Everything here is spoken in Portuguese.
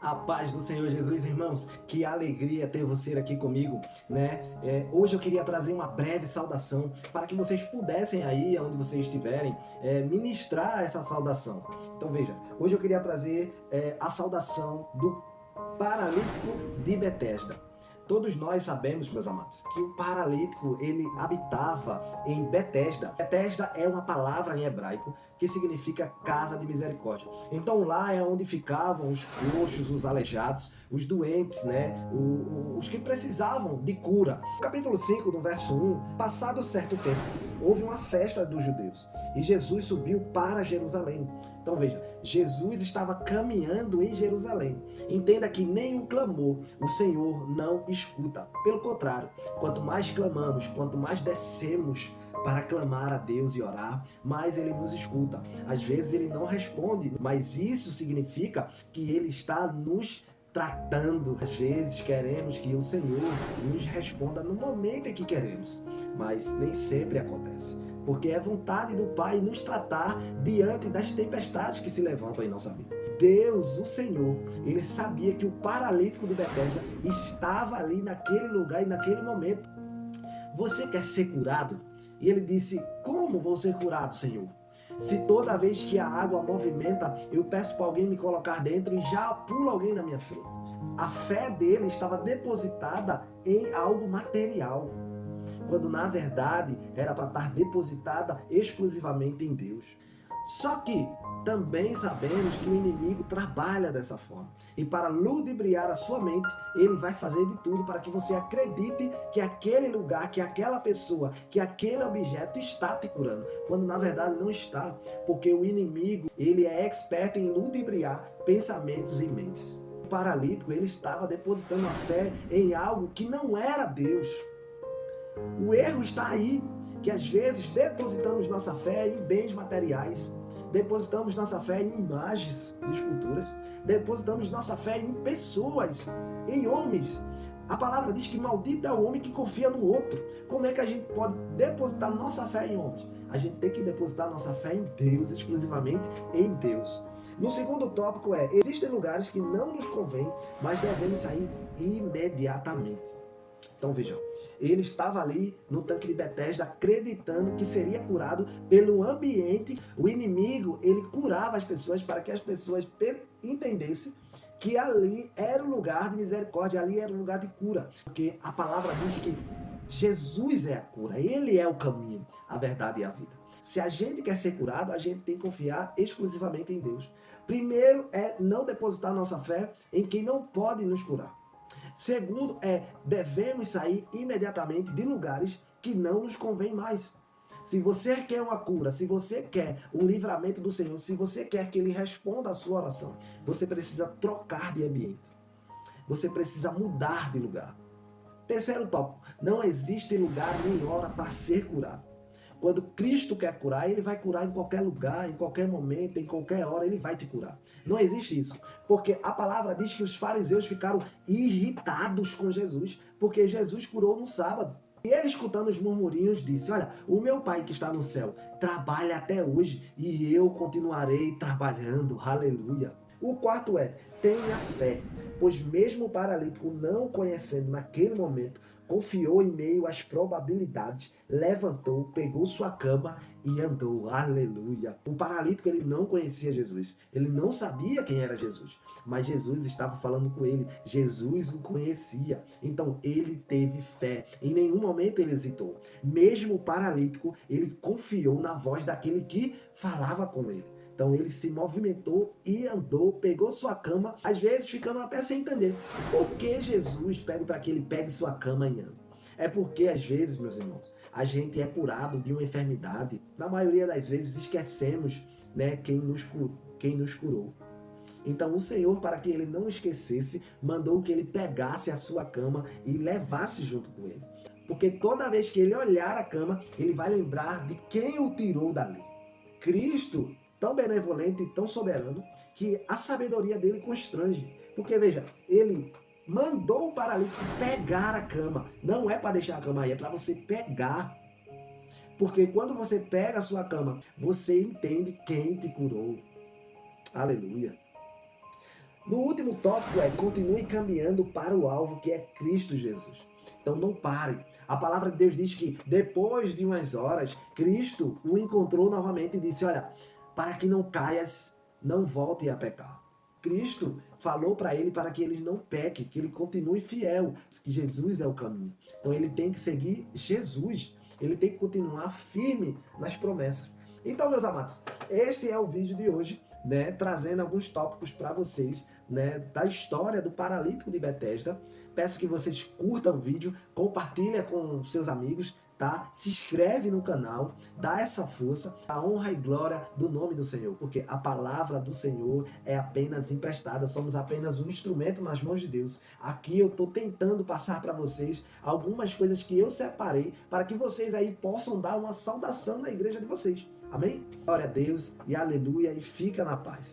A paz do Senhor Jesus, irmãos, que alegria ter você aqui comigo, né? Hoje eu queria trazer uma breve saudação para que vocês pudessem aí, onde vocês estiverem, ministrar essa saudação. Então veja, hoje eu queria trazer a saudação do paralítico de Betesda. Todos nós sabemos, meus amados, que o paralítico ele habitava em Betesda. Betesda é uma palavra em hebraico que significa casa de misericórdia. Então lá é onde ficavam os coxos, os aleijados, os doentes, né? Os que precisavam de cura. No capítulo 5, no verso 1, passado certo tempo, houve uma festa dos judeus e Jesus subiu para Jerusalém. Então veja, Jesus estava caminhando em Jerusalém. Entenda que nenhum clamor o Senhor não escuta. Pelo contrário, quanto mais clamamos, quanto mais descemos para clamar a Deus e orar, mais Ele nos escuta. Às vezes Ele não responde, mas isso significa que Ele está nos tratando. Às vezes queremos que o Senhor nos responda no momento em que queremos, mas nem sempre acontece. Porque é vontade do Pai nos tratar diante das tempestades que se levantam em nossa vida. Deus, o Senhor, ele sabia que o paralítico de Betesda estava ali naquele lugar e naquele momento. Você quer ser curado? E ele disse, como vou ser curado, Senhor? Se toda vez que a água movimenta, eu peço para alguém me colocar dentro e já pula alguém na minha frente. A fé dele estava depositada em algo material, quando na verdade era para estar depositada exclusivamente em Deus. Só que também sabemos que o inimigo trabalha dessa forma. E para ludibriar a sua mente, ele vai fazer de tudo para que você acredite que aquele lugar, que aquela pessoa, que aquele objeto está te curando, quando na verdade não está, porque o inimigo, ele é expert em ludibriar pensamentos e mentes. O paralítico, ele estava depositando a fé em algo que não era Deus. O erro está aí, que às vezes depositamos nossa fé em bens materiais, depositamos nossa fé em imagens de esculturas, depositamos nossa fé em pessoas, em homens. A palavra diz que maldito é o homem que confia no outro. Como é que a gente pode depositar nossa fé em homens? A gente tem que depositar nossa fé em Deus, exclusivamente em Deus. No segundo tópico existem lugares que não nos convêm, mas devemos sair imediatamente. Então vejam, ele estava ali no tanque de Betesda acreditando que seria curado pelo ambiente. O inimigo, ele curava as pessoas para que as pessoas entendessem que ali era o lugar de misericórdia, ali era o lugar de cura. Porque a palavra diz que Jesus é a cura, Ele é o caminho, a verdade e a vida. Se a gente quer ser curado, a gente tem que confiar exclusivamente em Deus. Primeiro é não depositar nossa fé em quem não pode nos curar. Segundo devemos sair imediatamente de lugares que não nos convém mais. Se você quer uma cura, se você quer um livramento do Senhor, se você quer que Ele responda a sua oração, você precisa trocar de ambiente. Você precisa mudar de lugar. Terceiro tópico, não existe lugar nem hora para ser curado. Quando Cristo quer curar, Ele vai curar em qualquer lugar, em qualquer momento, em qualquer hora, Ele vai te curar. Não existe isso, porque a palavra diz que os fariseus ficaram irritados com Jesus, porque Jesus curou no sábado. E ele, escutando os murmurinhos, disse, olha, o meu Pai que está no céu trabalha até hoje e eu continuarei trabalhando, aleluia. O quarto tenha fé, pois mesmo o paralítico, não conhecendo naquele momento, confiou em meio às probabilidades, levantou, pegou sua cama e andou, aleluia. O paralítico, ele não conhecia Jesus, ele não sabia quem era Jesus, mas Jesus estava falando com ele, Jesus o conhecia, então ele teve fé, em nenhum momento ele hesitou. Mesmo o paralítico, ele confiou na voz daquele que falava com ele. Então ele se movimentou e andou, pegou sua cama, às vezes ficando até sem entender. Por que Jesus pede para que ele pegue sua cama e ande? É porque às vezes, meus irmãos, a gente é curado de uma enfermidade. Na maioria das vezes esquecemos, né, quem nos curou. Então o Senhor, para que ele não esquecesse, mandou que ele pegasse a sua cama e levasse junto com ele. Porque toda vez que ele olhar a cama, ele vai lembrar de quem o tirou dali. Cristo, tão benevolente e tão soberano, que a sabedoria dele constrange. Porque, veja, ele mandou o paralítico pegar a cama. Não é para deixar a cama aí, é para você pegar. Porque quando você pega a sua cama, você entende quem te curou. Aleluia. No último tópico é continue caminhando para o alvo que é Cristo Jesus. Então não pare. A palavra de Deus diz que depois de umas horas, Cristo o encontrou novamente e disse: olha, para que não caias, não volte a pecar. Cristo falou para ele para que ele não peque, que ele continue fiel, que Jesus é o caminho. Então ele tem que seguir Jesus, ele tem que continuar firme nas promessas. Então, meus amados, este é o vídeo de hoje, né, trazendo alguns tópicos para vocês, né, da história do paralítico de Betesda. Peço que vocês curtam o vídeo, compartilhem com seus amigos, tá? Se inscreve no canal, dá essa força, a honra e glória do nome do Senhor, porque a palavra do Senhor é apenas emprestada, somos apenas um instrumento nas mãos de Deus. Aqui eu estou tentando passar para vocês algumas coisas que eu separei para que vocês aí possam dar uma saudação na igreja de vocês. Amém? Glória a Deus e aleluia, e fica na paz.